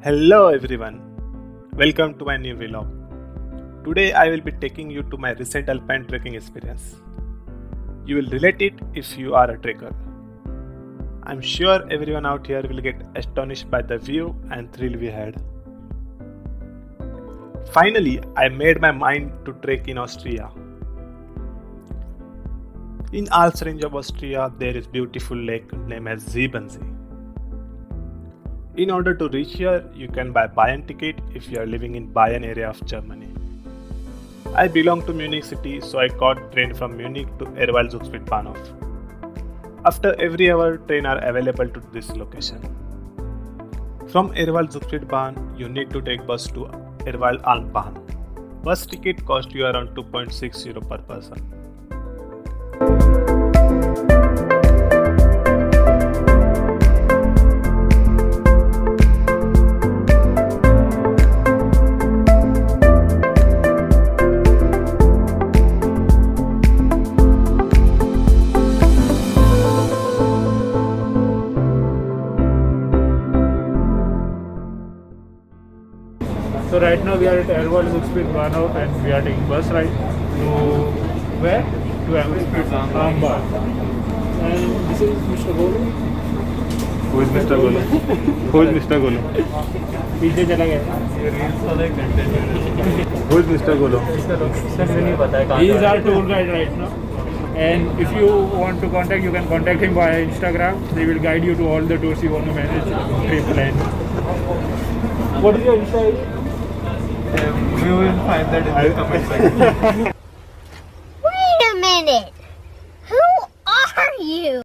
Hello everyone, welcome to my new vlog. Today I will be taking you to my recent alpine trekking experience. You will relate it if you are a trekker. I'm sure everyone out here will get astonished by the view and thrill we had. Finally, I made my mind to trek in Austria. In Alps range of Austria, there is beautiful lake named as Seebensee. In order to reach here, you can buy Bayern ticket if you are living in Bayern area of Germany. I belong to Munich city, so I caught train from Munich to Bahnhof. After every hour, train are available to this location. From Bahn, you need to take bus to alpine. Bus ticket cost you around 2.6 euro per person. So right now we are at Bahnhof and we are taking bus ride to where? To Ahmedabad. And this is Mr. Golu. Who is Mr. Golu? Who is Mr. Golu? पीछे चला गया. Who is Mr. Golu? He is our tour guide right now. And if you want to contact, you can contact him via Instagram. They will guide you to all the tours you want to manage, trip plan. What is your Insta ID? You will find that in the comment section. Wait a minute! Who are you?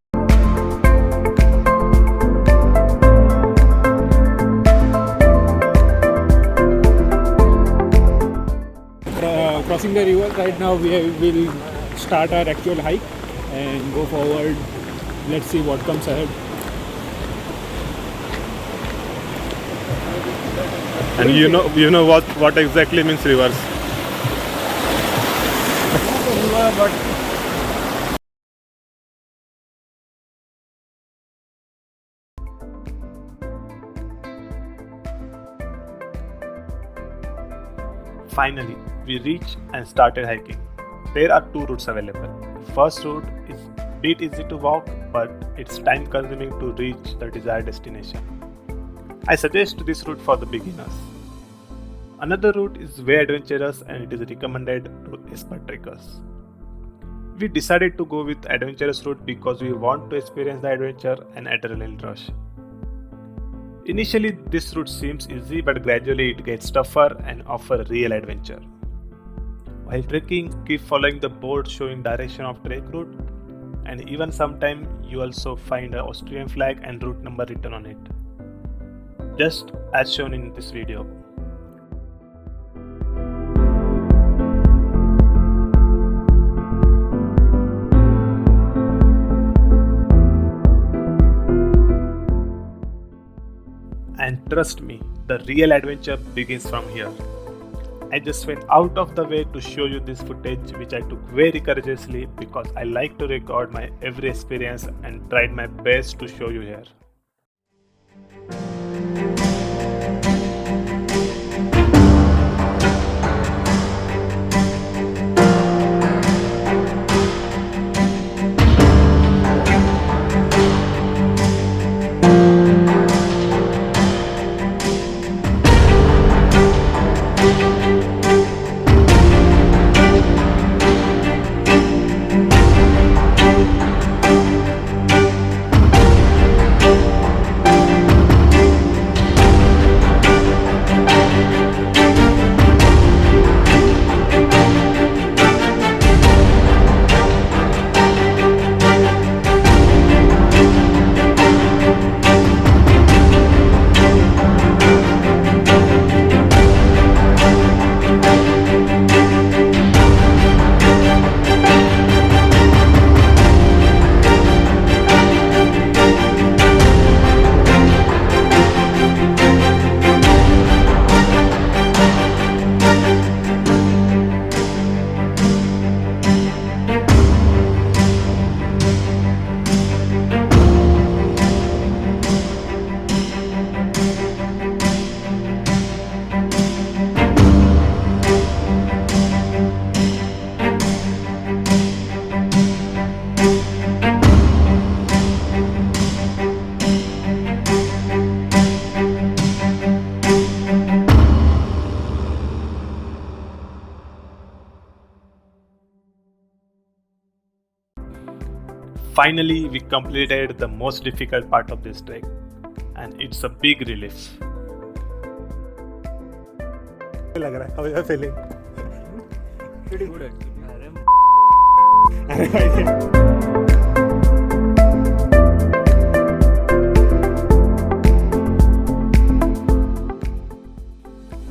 Crossing the river right now, we will start our actual hike and go forward. Let's see what comes ahead. And you know what exactly means reverse. But Finally, we reached and started hiking. There are two routes available. First route is bit easy to walk, but it's time consuming to reach the desired destination. I suggest this route for the beginners. Another route is way adventurous and it is recommended to expert trekkers. We decided to go with adventurous route because we want to experience the adventure and adrenaline rush. Initially, this route seems easy, but gradually it gets tougher and offers real adventure. While trekking, keep following the board showing direction of trek route, and even sometimes you also find an Austrian flag and route number written on it, just as shown in this video. And trust me, the real adventure begins from here. I just went out of the way to show you this footage, which I took very courageously because I like to record my every experience and tried my best to show you here. Finally, we completed the most difficult part of this trek, and it's a big relief. लग रहा है, how are you feeling? Pretty good actually. अरे भाई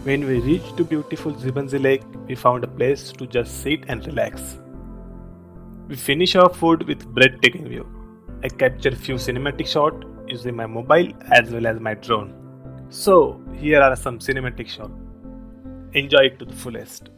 When we reached the beautiful Seebensee lake, we found a place to just sit and relax. We finished our food with breathtaking view. I captured few cinematic shots using my mobile as well as my drone. So here are some cinematic shots. Enjoy it to the fullest.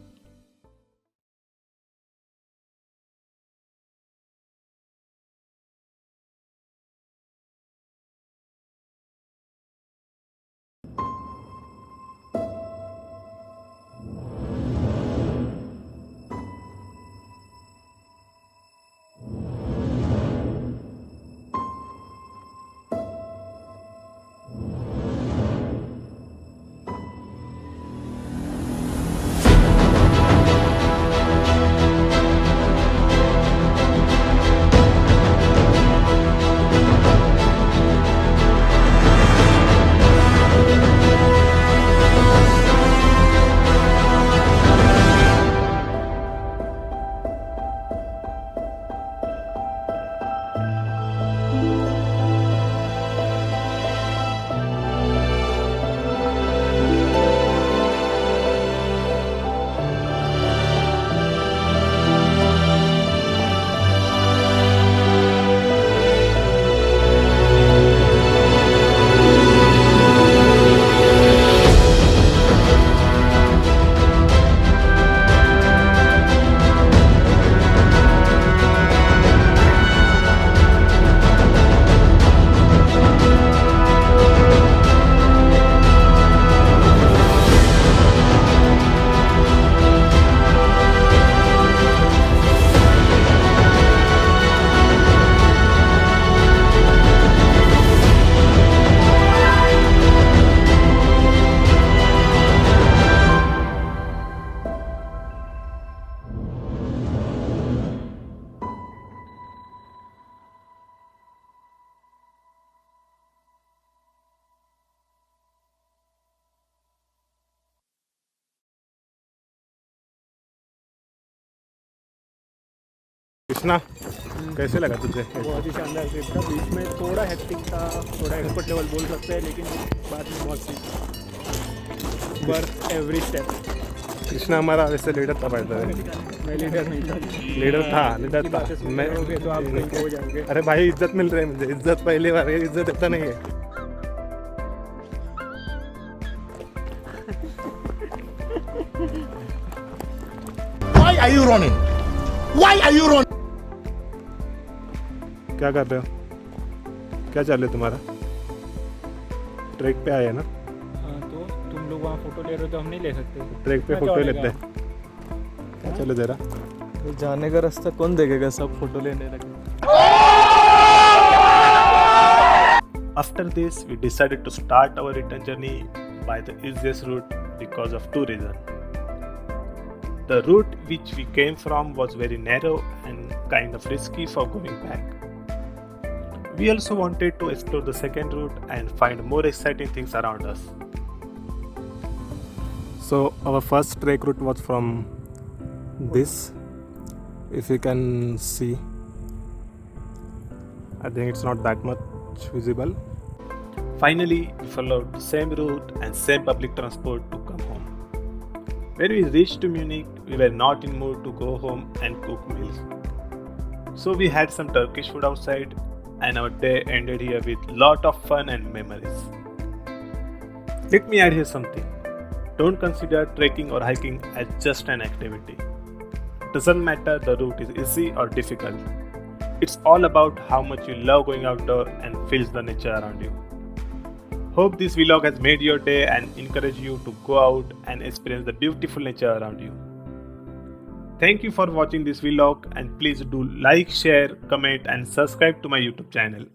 Krishna कैसे लगा तुझे? बहुत ही शानदार trip था. बीच में थोड़ा hectic था, थोड़ा एक्सपर्ट लेवल बोल सकते हैं, लेकिन बाद में बहुत सी वर्थ एवरी स्टेप. कृष्णा हमारा वैसे लीडर था भाई. मैं लीडर नहीं था. लीडर था मैं. तो आप कहीं हो जाओगे. अरे भाई इज्जत मिल रही है मुझे. इज्जत पहली बार है. इज्जत इतना नहीं है. Why are you running? Why are you running? क्या कर रहे हो? क्या चल रहा है तुम्हारा? ट्रैक पे आए ना? तो तुम लोग वहाँ फोटो ले रहे हो तो हम नहीं ले सकते. ट्रैक पे फोटो लेते हैं. क्या चलो जरा. तो जाने का रास्ता कौन देखेगा? सब फोटो लेने लगे. After this, we decided to start our return journey by the easiest route because of two reasons. The route which we came from was very narrow and kind of risky for going back. We also wanted to explore the second route and find more exciting things around us. So our first trek route was from this. If you can see, I think it's not that much visible. Finally, we followed the same route and same public transport to come home. When we reached Munich, we were not in mood to go home and cook meals. So we had some Turkish food outside, and our day ended here with lot of fun and memories. Let me add here something. Don't consider trekking or hiking as just an activity. It doesn't matter the route is easy or difficult. It's all about how much you love going outdoor and feels the nature around you. Hope this vlog has made your day and encouraged you to go out and experience the beautiful nature around you. Thank you for watching this vlog, and please do like, share, comment and subscribe to my YouTube channel.